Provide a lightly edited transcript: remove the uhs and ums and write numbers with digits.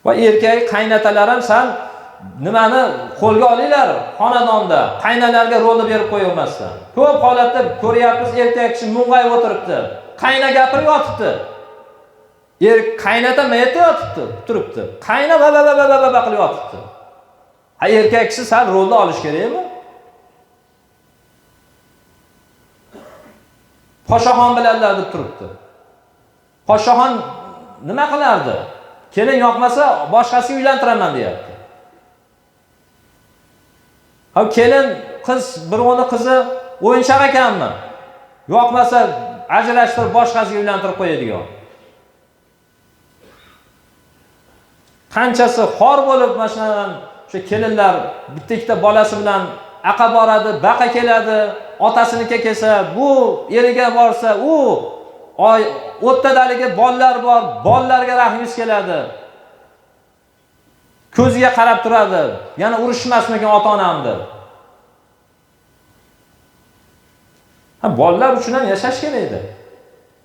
Va erkak qaynatalar ham san nimani qo'lga olinglar xonadonda, qaynalarga rolni berib qo'yolmasdan. Ko'p holatda ko'ryapmiz, erkak kishi mung'ayib o'tiribdi, qayna gapirib yotibdi. Qaynata mayatda yotibdi, turibdi. Qayna va qilib yotibdi. Ha, erkak kishi sal rolni olish kerakmi? Podshohon bilanlar deb turibdi. Podshohon nima qilardi? Kelin yoqmasa boshqasiga uylantiraman deyapti. Ha, kelin qiz birovning qizi o'yinchoq ekanmi? Yoqmasa ajrashtirib boshqasiga uylantirib qo'yadigan. Qanchasi xor bo'lib mashalan o'sha kelinlar bitta-ikkita bolasi bilan aqa boradi, baqa keladi, otasiniki kelsa, bu eriga borsa, u o'ttadaligi bolalar bor, bolalarga rahmingiz keladi. Ko'ziga qarab turadi. Yana urushmasmikin ota-onamni. Ha, bolalar uchun ham yashash kerak edi.